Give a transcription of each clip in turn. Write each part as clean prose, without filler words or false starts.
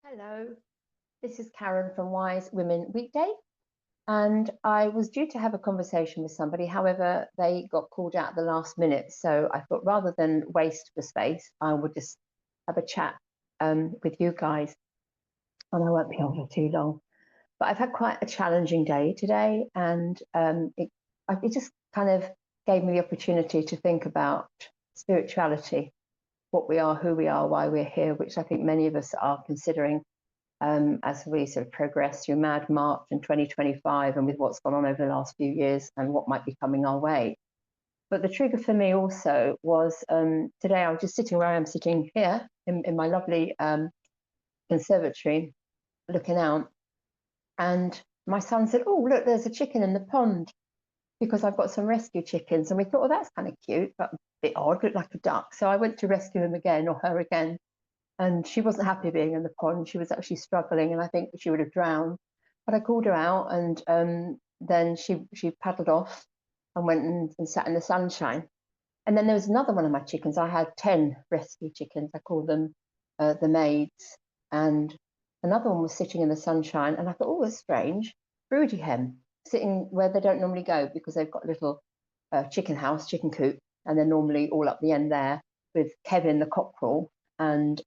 Hello, this is Karen from Wise Women Weekday, and I was due to have a conversation with somebody. However, they got called out at the last minute, so I thought rather than waste the space, I would just have a chat with you guys, and I won't be on for too long. But I've had quite a challenging day today, and it just kind of gave me the opportunity to think about spirituality, what we are, who we are, why we're here, which I think many of us are considering as we sort of progress through Mad March in 2025 and with what's gone on over the last few years and what might be coming our way. But the trigger for me also was today I was just sitting where I am sitting here in my lovely conservatory looking out, and my son said, "Oh, look, there's a chicken in the pond," because I've got some rescue chickens. And we thought, "Oh, that's kind of cute, but a bit odd, looked like a duck." So I went to rescue him again, or her again, and she wasn't happy being in the pond. She was actually struggling, and I think she would have drowned. But I called her out, and then she paddled off and went and sat in the sunshine. And then there was another one of my chickens. I had 10 rescue chickens. I call them the maids. And another one was sitting in the sunshine. And I thought, oh, it's strange. Broody hen, sitting where they don't normally go because they've got a little chicken house, chicken coop. And they're normally all up the end there with Kevin the cockerel. And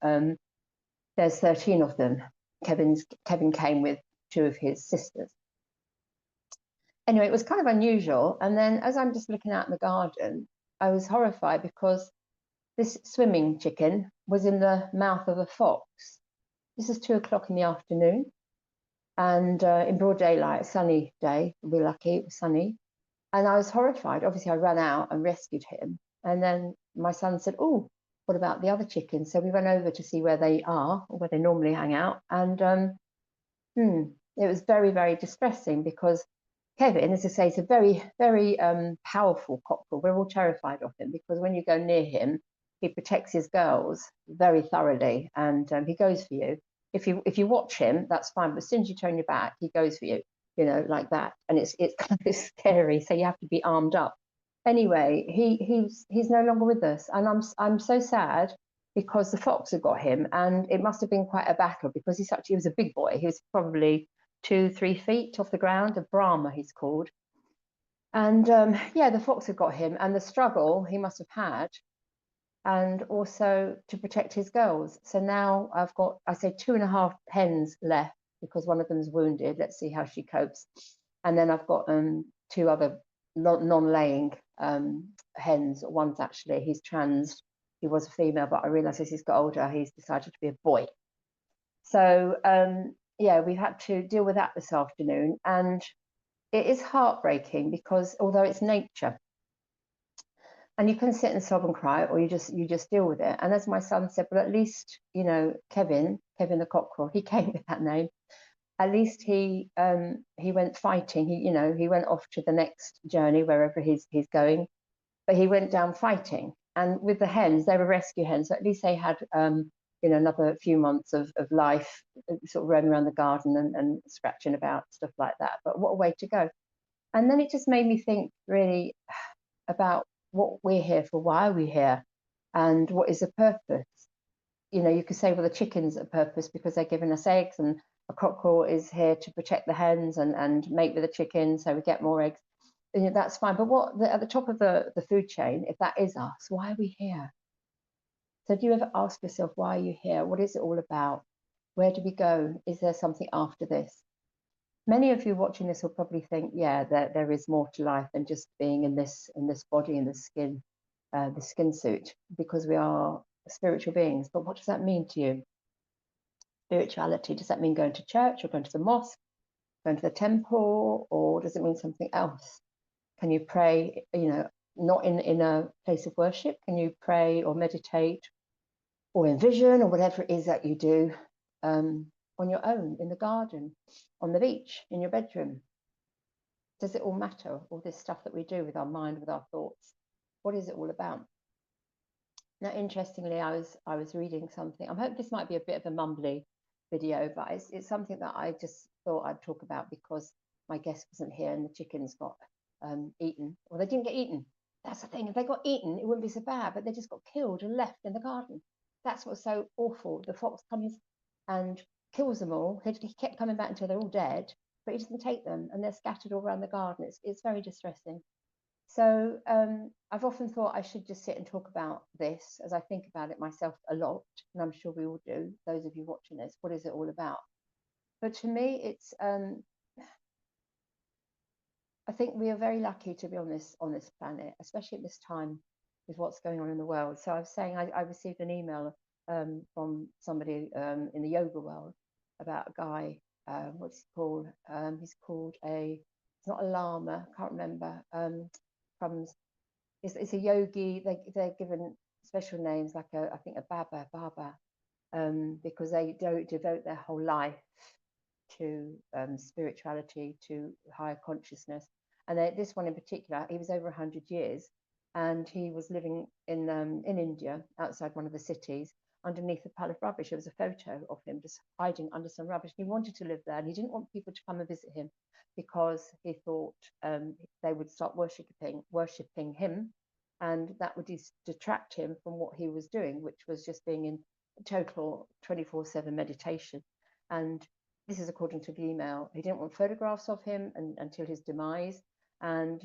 there's 13 of them. Kevin came with two of his sisters. Anyway, it was kind of unusual. And then as I'm just looking out in the garden, I was horrified because this swimming chicken was in the mouth of a fox. This is 2 o'clock in the afternoon, and in broad daylight, a sunny day. We're lucky, it was sunny. And I was horrified. Obviously, I ran out and rescued him. And then my son said, "Oh, what about the other chickens?" So we went over to see where they are, or where they normally hang out. And it was very, very distressing because Kevin, as I say, is a very, very powerful cockerel. We're all terrified of him because when you go near him, he protects his girls very thoroughly, and he goes for you. If you watch him, that's fine, but as soon as you turn your back, he goes for you, like that, and it's kind of scary. So you have to be armed up. Anyway, he's no longer with us, and I'm so sad because the fox had got him, and it must have been quite a battle because he was a big boy. He was probably 2-3 feet off the ground, a Brahma he's called. And yeah, the fox had got him, and the struggle he must have had, and also to protect his girls. So now I've got, I say, 2.5 hens left because one of them's wounded. Let's see how she copes. And then I've got two other non-laying hens. One's actually, he's trans. He was a female, but I realised as he's got older, he's decided to be a boy. So yeah, we've had to deal with that this afternoon, and it is heartbreaking because although it's nature, and you can sit and sob and cry, or you just deal with it. And as my son said, well, at least Kevin the cockerel, he came with that name. At least he went fighting. He went off to the next journey wherever he's going, but he went down fighting. And with the hens, they were rescue hens, so at least they had another few months of life, sort of roaming around the garden and scratching about, stuff like that. But what a way to go. And then it just made me think really about what we're here for, why are we here, and what is the purpose. You could say, well, the chickens are purpose because they're giving us eggs, and a cockerel is here to protect the hens and mate with the chickens so we get more eggs. That's fine. But at the top of the food chain, if that is us, why are we here? So do you ever ask yourself, why are you here? What is it all about? Where do we go? Is there something after this? Many of you watching this will probably think, yeah, there is more to life than just being in this body, in the skin suit, because we are spiritual beings. But what does that mean to you? Spirituality, does that mean going to church or going to the mosque, going to the temple, or does it mean something else? Can you pray, not in a place of worship? Can you pray or meditate or envision or whatever it is that you do on your own, in the garden, on the beach, in your bedroom? Does it all matter? All this stuff that we do with our mind, with our thoughts, what is it all about? Now, interestingly, I was reading something. I hope this might be a bit of a mumbly video, but it's something that I just thought I'd talk about because my guest wasn't here and the chickens got eaten. Well, they didn't get eaten. That's the thing. If they got eaten, it wouldn't be so bad, but they just got killed and left in the garden. That's what's so awful. The fox comes and kills them all. He kept coming back until they're all dead, but he doesn't take them, and they're scattered all around the garden. It's very distressing. So I've often thought I should just sit and talk about this, as I think about it myself a lot, and I'm sure we all do, those of you watching this. What is it all about? But to me, it's I think we are very lucky to be on this planet, especially at this time with what's going on in the world. So I was saying I received an email from somebody in the yoga world about a guy. What's he called? He's called it's not a lama. I can't remember. From it's a yogi. They're given special names like I think a Baba, because they devote their whole life to spirituality, to higher consciousness. And this one in particular, he was over 100 years, and he was living in India, outside one of the cities, underneath a pile of rubbish. There was a photo of him just hiding under some rubbish. He wanted to live there, and he didn't want people to come and visit him because he thought they would start worshipping him, and that would detract him from what he was doing, which was just being in total 24/7 meditation. And this is according to the email. He didn't want photographs of him until his demise. And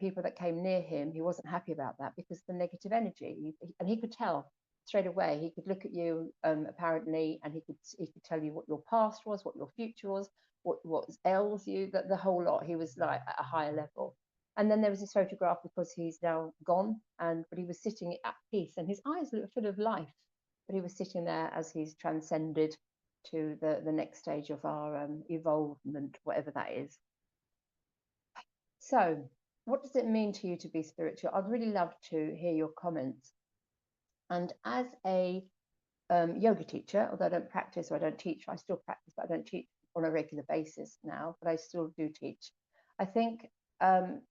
people that came near him, he wasn't happy about that because the negative energy, and he could tell straight away. He could look at you apparently, and he could tell you what your past was, what your future was, what ails you, that the whole lot. He was like at a higher level. And then there was this photograph because he's now gone, but he was sitting at peace, and his eyes were full of life. But he was sitting there as he's transcended to the next stage of our evolvement, whatever that is. So, what does it mean to you to be spiritual? I'd really love to hear your comments. And as a yoga teacher, although I don't practice or I don't teach, I still practice, but I don't teach on a regular basis now, but I still do teach. I think the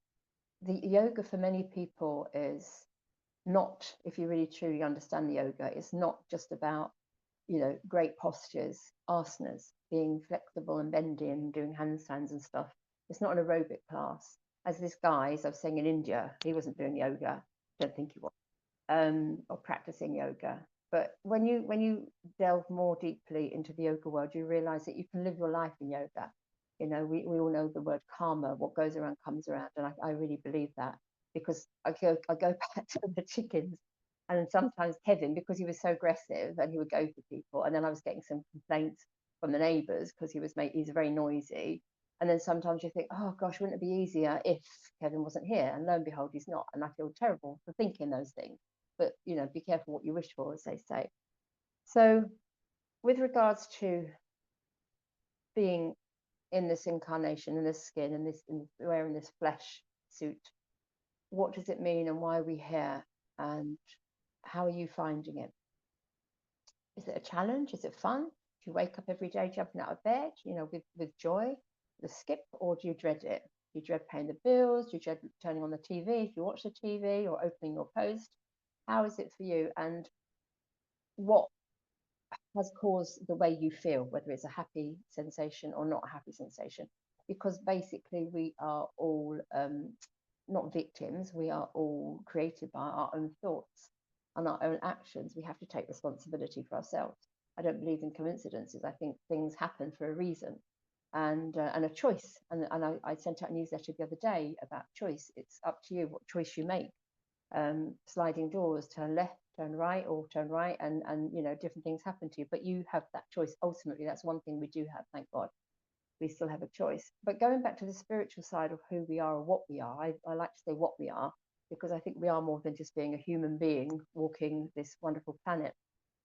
yoga for many people is not, if you really truly understand the yoga, it's not just about great postures, asanas, being flexible and bendy and doing handstands and stuff. It's not an aerobic class. As this guy, as I was saying, in India, he wasn't doing yoga. I don't think he was, or practicing yoga. But when you delve more deeply into the yoga world, you realize that you can live your life in yoga. We all know the word karma. What goes around comes around, and I really believe that, because I go back to the chickens. And sometimes Kevin, because he was so aggressive and he would go for people, and then I was getting some complaints from the neighbours because he's very noisy. And then sometimes you think, oh gosh, wouldn't it be easier if Kevin wasn't here? And lo and behold, he's not. And I feel terrible for thinking those things. But be careful what you wish for, as they say. So with regards to being in this incarnation, in this skin, in wearing this flesh suit, what does it mean and why are we here? And how are you finding it? Is it a challenge? Is it fun? Do you wake up every day jumping out of bed, with joy, the skip, or do you dread it? Do you dread paying the bills? Do you dread turning on the TV if you watch the TV, or opening your post? How is it for you? And what has caused the way you feel, whether it's a happy sensation or not a happy sensation? Because basically we are all not victims, we are all created by our own thoughts and our own actions. We have to take responsibility for ourselves. I don't believe in coincidences. I think things happen for a reason and a choice. And I sent out a newsletter the other day about choice. It's up to you what choice you make. Sliding doors, turn left, turn right, or turn right, and different things happen to you. But you have that choice. Ultimately, that's one thing we do have, thank God. We still have a choice. But going back to the spiritual side of who we are or what we are, I like to say what we are, because I think we are more than just being a human being walking this wonderful planet.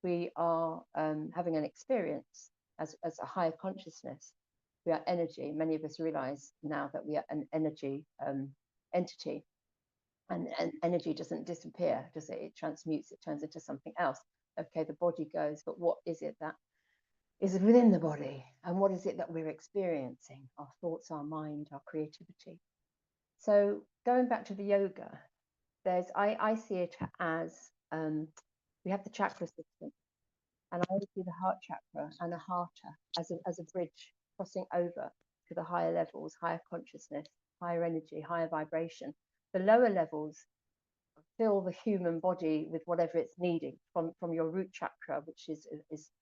We are having an experience as a higher consciousness. We are energy. Many of us realize now that we are an energy entity. And energy doesn't disappear, does it? It transmutes, it turns into something else. Okay, the body goes, but what is it that is within the body, and what is it that we're experiencing? Our thoughts, our mind, our creativity. So going back to the yoga, I see it as we have the chakra system, and I always see the heart chakra and a hearta as a bridge crossing over to the higher levels, higher consciousness, higher energy, higher vibration. The lower levels fill the human body with whatever it's needing from your root chakra, which is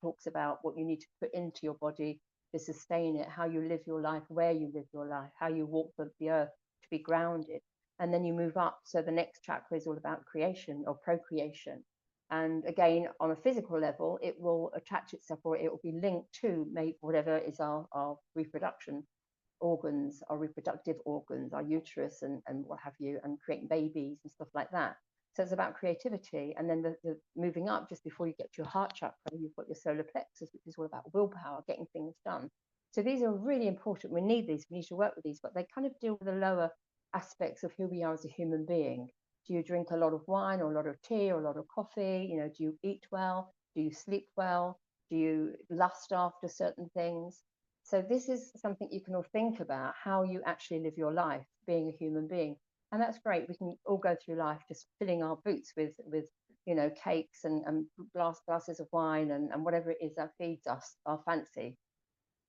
talks about what you need to put into your body to sustain it, how you live your life, where you live your life, how you walk the earth to be grounded. And then you move up. So the next chakra is all about creation or procreation. And again, on a physical level, it will attach itself, or it will be linked to maybe whatever is our reproduction organs, our reproductive organs, our uterus and what have you, and creating babies and stuff like that. So it's about creativity. And then the moving up, just before you get to your heart chakra, you've got your solar plexus, which is all about willpower, getting things done. So these are really important. We need these, we need to work with these, but they kind of deal with the lower aspects of who we are as a human being. Do you drink a lot of wine or a lot of tea or a lot of coffee? You know, do you eat well? Do you sleep well? Do you lust after certain things? So this is something you can all think about, how you actually live your life being a human being. And that's great. We can all go through life just filling our boots with you know, cakes and glasses of wine and whatever it is that feeds us, our fancy.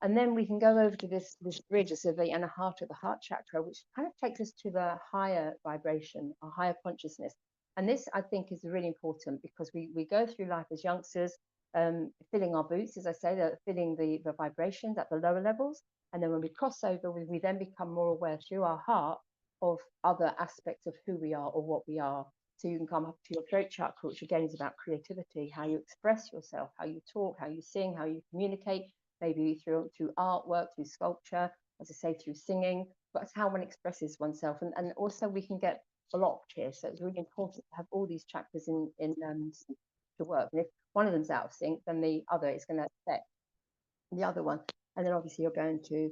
And then we can go over to this bridge, so the inner heart of the heart chakra, which kind of takes us to the higher vibration, a higher consciousness. And this, I think, is really important because we go through life as youngsters, filling our boots, as I say, filling the vibrations at the lower levels. And then when we cross over, we then become more aware through our heart of other aspects of who we are or what we are. So you can come up to your throat chakra, which again is about creativity, how you express yourself, how you talk, how you sing, how you communicate, maybe through artwork, through sculpture, as I say, through singing, but it's how one expresses oneself. And also we can get blocked here. So it's really important to have all these chakras in to work. And if one of them's out of sync, then the other is going to affect the other one. And then obviously you're going to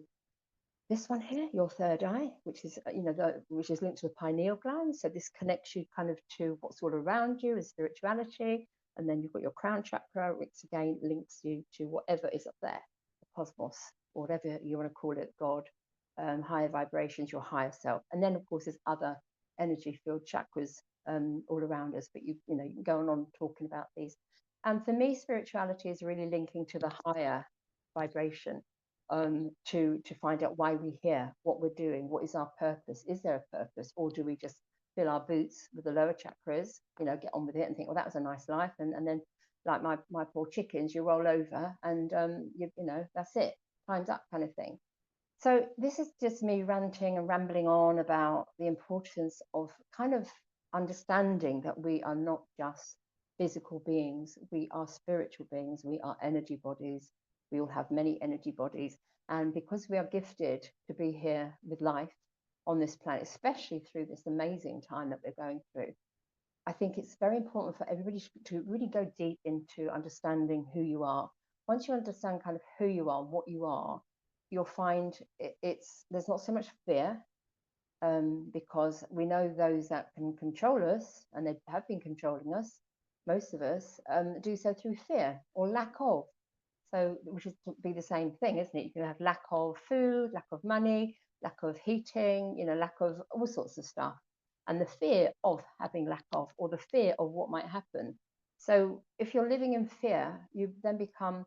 this one here, your third eye, which is, you know, which is linked to the pineal gland. So this connects you kind of to what's all around you, is spirituality. And then you've got your crown chakra, which again links you to whatever is up there, the cosmos, or whatever you want to call it, God, higher vibrations, your higher self. And then, of course, there's other energy field chakras all around us, but you know, you can go on talking about these. And for me, spirituality is really linking to the higher vibration, to find out why we're here, what we're doing, what is our purpose, is there a purpose, or do we just fill our boots with the lower chakras, you know, get on with it and think, well, that was a nice life, and then like my poor chickens, you roll over and you know, that's it, time's up kind of thing. So this is just me ranting and rambling on about the importance of kind of understanding that we are not just physical beings, we are spiritual beings, we are energy bodies, we all have many energy bodies. And because we are gifted to be here with life on this planet, especially through this amazing time that we're going through, I think it's very important for everybody to really go deep into understanding who you are. Once you understand kind of who you are, what you are, you'll find there's not so much fear, because we know those that can control us, and they have been controlling us, most of us, do so through fear or lack of. So, which is to be the same thing, isn't it? You can have lack of food, lack of money, lack of heating, you know, lack of all sorts of stuff. And the fear of having lack of, or the fear of what might happen. So if you're living in fear, you then become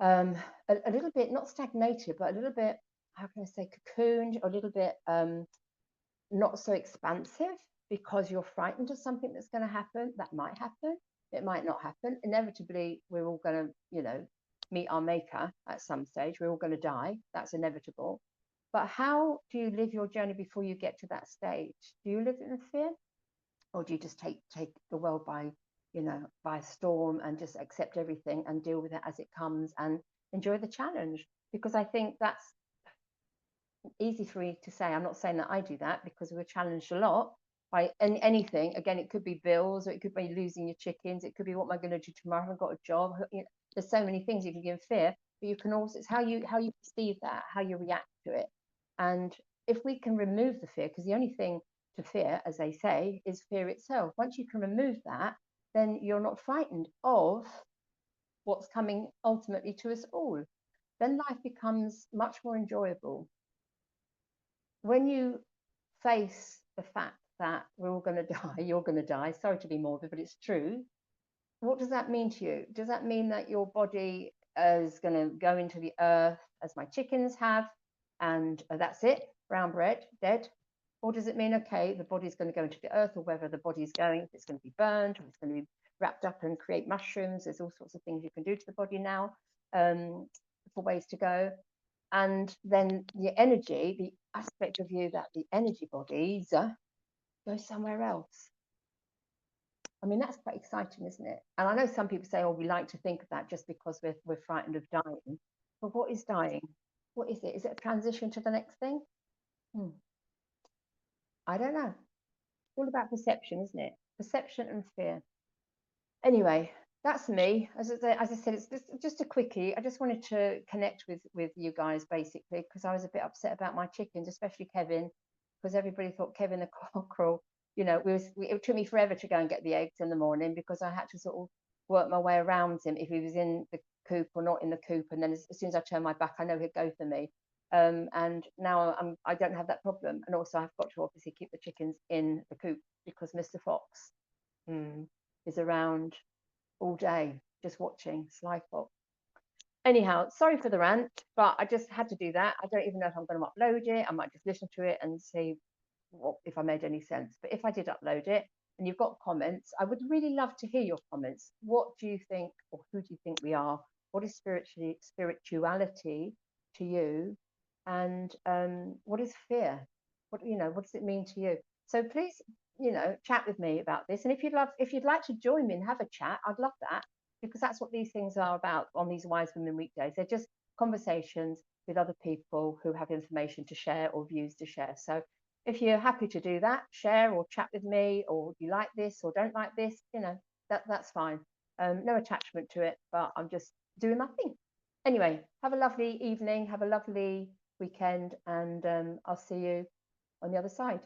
a little bit, not stagnated, but a little bit, how can I say, cocooned, or a little bit not so expansive, because you're frightened of something that's going to happen. That might happen. It might not happen. Inevitably, we're all going to, you know, meet our maker at some stage. We're all going to die. That's inevitable. But how do you live your journey before you get to that stage? Do you live in fear, or do you just take the world by, you know, by storm and just accept everything and deal with it as it comes and enjoy the challenge? Because I think that's easy for me to say. I'm not saying that I do that, because we're challenged a lot by anything. Again, it could be bills, or it could be losing your chickens. It could be, what am I going to do tomorrow? I haven't got a job. You know, there's so many things you can give fear, but you can also, it's how you perceive that, how you react to it. And if we can remove the fear, because the only thing to fear, as they say, is fear itself. Once you can remove that, then you're not frightened of what's coming ultimately to us all. Then life becomes much more enjoyable. When you face the fact that we're all going to die, you're going to die, sorry to be morbid, but it's true. What does that mean to you? Does that mean that your body is going to go into the earth as my chickens have, and that's it, brown bread, dead? Or does it mean, okay, the body's going to go into the earth, or whether the body's going, if it's going to be burned, or it's going to be wrapped up and create mushrooms? There's all sorts of things you can do to the body now, for ways to go. And then the energy, the aspect of you that the energy bodies go somewhere else. I mean, that's quite exciting, isn't it? And I know some people say, oh, we like to think of that just because we're frightened of dying. But what is dying? What is it? Is it a transition to the next thing? I don't know. It's all about perception, isn't it? Perception and fear. Anyway, that's me. As I said, it's just a quickie. I just wanted to connect with you guys basically because I was a bit upset about my chickens, especially Kevin, because everybody thought Kevin the cockerel. You know, it took me forever to go and get the eggs in the morning because I had to sort of work my way around him if he was in the coop or not in the coop. And then as soon as I turn my back, I know he'd go for me. And now I don't have that problem. And also I've got to obviously keep the chickens in the coop because Mr. Fox is around all day just watching Sly Fox. Anyhow, sorry for the rant, but I just had to do that. I don't even know if I'm going to upload it. I might just listen to it and see if I made any sense. But if I did upload it and you've got comments, I would really love to hear your comments. What do you think, or who do you think we are? What is spirituality to you? And what is fear? What does it mean to you? So please, chat with me about this. And if you'd like to join me and have a chat, I'd love that, because that's what these things are about on these Wise Women weekdays. They're just conversations with other people who have information to share or views to share. So if you're happy to do that, share or chat with me, or you like this or don't like this, that's fine. No attachment to it, but I'm just doing my thing. Anyway, have a lovely evening, have a lovely weekend, and I'll see you on the other side.